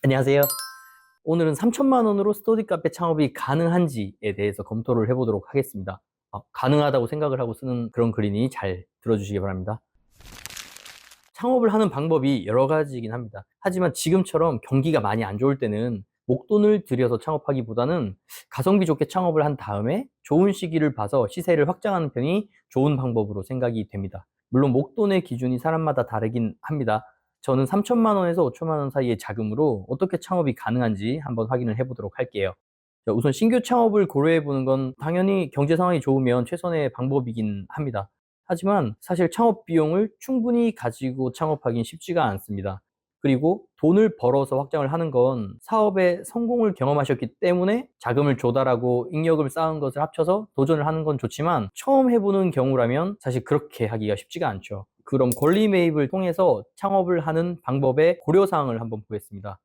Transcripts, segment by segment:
안녕하세요. 오늘은 3천만 원으로 스터디 카페 창업이 가능한지에 대해서 검토를 해보도록 하겠습니다. 가능하다고 생각을 하고 쓰는 그런 글이니 잘 들어주시기 바랍니다. 창업을 하는 방법이 여러 가지이긴 합니다. 하지만 지금처럼 경기가 많이 안 좋을 때는 목돈을 들여서 창업하기보다는 가성비 좋게 창업을 한 다음에 좋은 시기를 봐서 시세를 확장하는 편이 좋은 방법으로 생각이 됩니다. 물론 목돈의 기준이 사람마다 다르긴 합니다. 저는 3천만 원에서 5천만 원 사이의 자금으로 어떻게 창업이 가능한지 한번 확인을 해보도록 할게요. 자, 우선 신규 창업을 고려해 보는 건 당연히 경제 상황이 좋으면 최선의 방법이긴 합니다. 하지만 사실 창업 비용을 충분히 가지고 창업하기는 쉽지가 않습니다. 그리고 돈을 벌어서 확장을 하는 건 사업의 성공을 경험하셨기 때문에 자금을 조달하고 잉여금을 쌓은 것을 합쳐서 도전을 하는 건 좋지만 처음 해보는 경우라면 사실 그렇게 하기가 쉽지가 않죠. 그럼 권리 매입을 통해서 창업을 하는 방법의 고려사항을 한번 보겠습니다.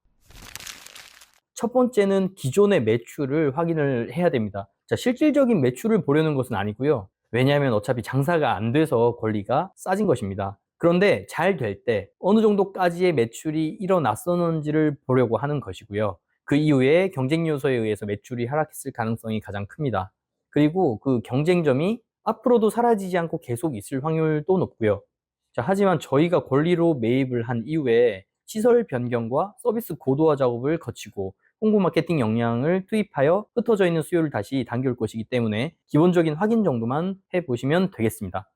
첫 번째는 기존의 매출을 확인을 해야 됩니다. 자, 실질적인 매출을 보려는 것은 아니고요. 왜냐하면 어차피 장사가 안 돼서 권리가 싸진 것입니다. 그런데 잘 될 때 어느 정도까지의 매출이 일어났었는지를 보려고 하는 것이고요. 그 이후에 경쟁 요소에 의해서 매출이 하락했을 가능성이 가장 큽니다. 그리고 그 경쟁점이 앞으로도 사라지지 않고 계속 있을 확률도 높고요. 자, 하지만 저희가 권리로 매입을 한 이후에 시설 변경과 서비스 고도화 작업을 거치고 홍보 마케팅 역량을 투입하여 흩어져 있는 수요를 다시 당겨올 것이기 때문에 기본적인 확인 정도만 해보시면 되겠습니다.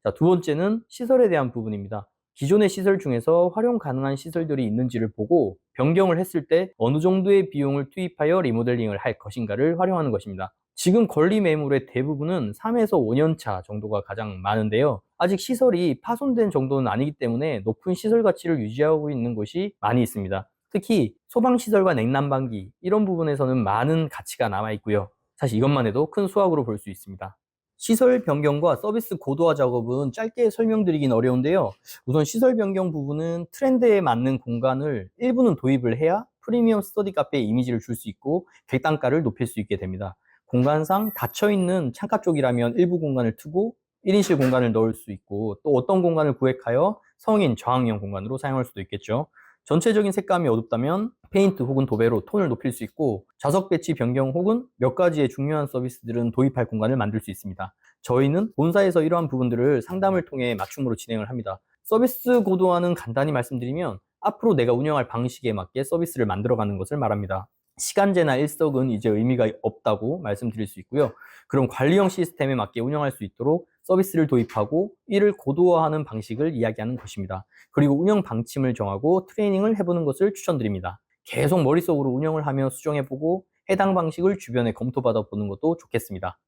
자, 두 번째는 시설에 대한 부분입니다. 기존의 시설 중에서 활용 가능한 시설들이 있는지를 보고 변경을 했을 때 어느 정도의 비용을 투입하여 리모델링을 할 것인가를 활용하는 것입니다. 지금 권리 매물의 대부분은 3에서 5년 차 정도가 가장 많은데요. 아직 시설이 파손된 정도는 아니기 때문에 높은 시설 가치를 유지하고 있는 곳이 많이 있습니다. 특히 소방시설과 냉난방기 이런 부분에서는 많은 가치가 남아 있고요. 사실 이것만 해도 큰 수확으로 볼 수 있습니다. 시설 변경과 서비스 고도화 작업은 짧게 설명드리긴 어려운데요. 우선 시설 변경 부분은 트렌드에 맞는 공간을 일부는 도입을 해야 프리미엄 스터디 카페의 이미지를 줄 수 있고 객단가를 높일 수 있게 됩니다. 공간상 닫혀있는 창가 쪽이라면 일부 공간을 트고 1인실 공간을 넣을 수 있고 또 어떤 공간을 구획하여 성인 저항형 공간으로 사용할 수도 있겠죠. 전체적인 색감이 어둡다면 페인트 혹은 도배로 톤을 높일 수 있고 좌석 배치 변경 혹은 몇 가지의 중요한 서비스들은 도입할 공간을 만들 수 있습니다. 저희는 본사에서 이러한 부분들을 상담을 통해 맞춤으로 진행을 합니다. 서비스 고도화는 간단히 말씀드리면 앞으로 내가 운영할 방식에 맞게 서비스를 만들어가는 것을 말합니다. 시간제나 일석은 이제 의미가 없다고 말씀드릴 수 있고요. 그럼 관리형 시스템에 맞게 운영할 수 있도록 서비스를 도입하고 이를 고도화하는 방식을 이야기하는 것입니다. 그리고 운영 방침을 정하고 트레이닝을 해보는 것을 추천드립니다. 계속 머릿속으로 운영을 하며 수정해보고 해당 방식을 주변에 검토받아 보는 것도 좋겠습니다.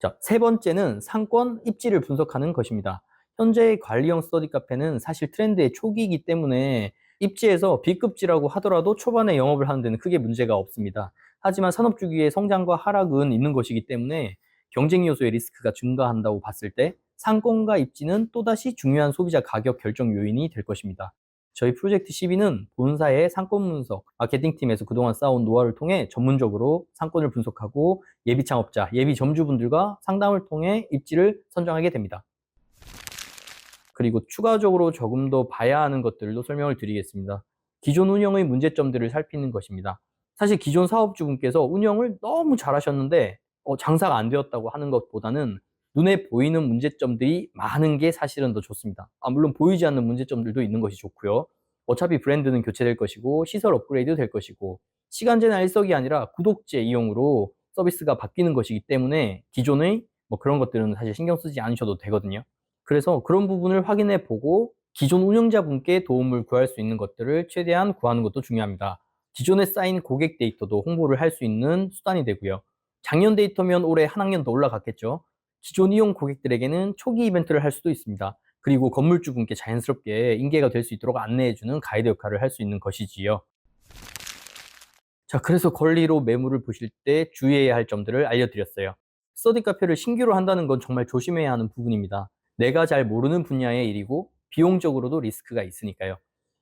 자, 세 번째는 상권 입지를 분석하는 것입니다. 현재의 관리형 스터디 카페는 사실 트렌드의 초기이기 때문에 입지에서 B급지라고 하더라도 초반에 영업을 하는 데는 크게 문제가 없습니다. 하지만 산업 주기의 성장과 하락은 있는 것이기 때문에 경쟁 요소의 리스크가 증가한다고 봤을 때 상권과 입지는 또다시 중요한 소비자 가격 결정 요인이 될 것입니다. 저희 프로젝트 12는 본사의 상권 분석, 마케팅팀에서 그동안 쌓아온 노하우를 통해 전문적으로 상권을 분석하고 예비 창업자, 예비 점주분들과 상담을 통해 입지를 선정하게 됩니다. 그리고 추가적으로 조금 더 봐야 하는 것들도 설명을 드리겠습니다. 기존 운영의 문제점들을 살피는 것입니다. 사실 기존 사업주분께서 운영을 너무 잘하셨는데 장사가 안 되었다고 하는 것보다는 눈에 보이는 문제점들이 많은 게 사실은 더 좋습니다. 물론 보이지 않는 문제점들도 있는 것이 좋고요. 어차피 브랜드는 교체될 것이고 시설 업그레이드 될 것이고 시간제나 일석이 아니라 구독제 이용으로 서비스가 바뀌는 것이기 때문에 기존의 그런 것들은 사실 신경 쓰지 않으셔도 되거든요. 그래서 그런 부분을 확인해 보고 기존 운영자분께 도움을 구할 수 있는 것들을 최대한 구하는 것도 중요합니다. 기존에 쌓인 고객 데이터도 홍보를 할 수 있는 수단이 되고요. 작년 데이터면 올해 한 학년 더 올라갔겠죠. 기존 이용 고객들에게는 초기 이벤트를 할 수도 있습니다. 그리고 건물주분께 자연스럽게 인계가 될 수 있도록 안내해주는 가이드 역할을 할 수 있는 것이지요. 자, 그래서 권리로 매물을 보실 때 주의해야 할 점들을 알려드렸어요. 스터디 카페를 신규로 한다는 건 정말 조심해야 하는 부분입니다. 내가 잘 모르는 분야의 일이고 비용적으로도 리스크가 있으니까요.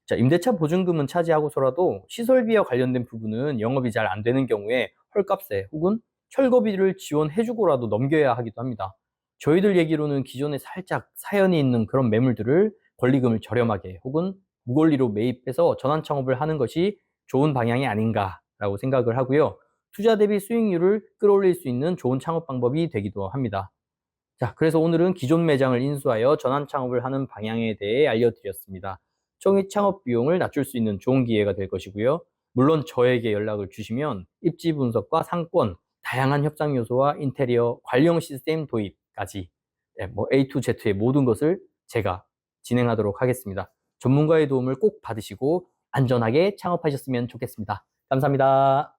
자, 임대차 보증금은 차지하고서라도 시설비와 관련된 부분은 영업이 잘 안 되는 경우에 헐값에 혹은 철거비를 지원해주고라도 넘겨야 하기도 합니다. 저희들 얘기로는 기존에 살짝 사연이 있는 그런 매물들을 권리금을 저렴하게 혹은 무권리로 매입해서 전환 창업을 하는 것이 좋은 방향이 아닌가라고 생각을 하고요. 투자 대비 수익률을 끌어올릴 수 있는 좋은 창업 방법이 되기도 합니다. 자, 그래서 오늘은 기존 매장을 인수하여 전환 창업을 하는 방향에 대해 알려드렸습니다. 초기 창업 비용을 낮출 수 있는 좋은 기회가 될 것이고요. 물론 저에게 연락을 주시면 입지 분석과 상권, 다양한 협상 요소와 인테리어, 관리형 시스템 도입까지 뭐 A to Z의 모든 것을 제가 진행하도록 하겠습니다. 전문가의 도움을 꼭 받으시고 안전하게 창업하셨으면 좋겠습니다. 감사합니다.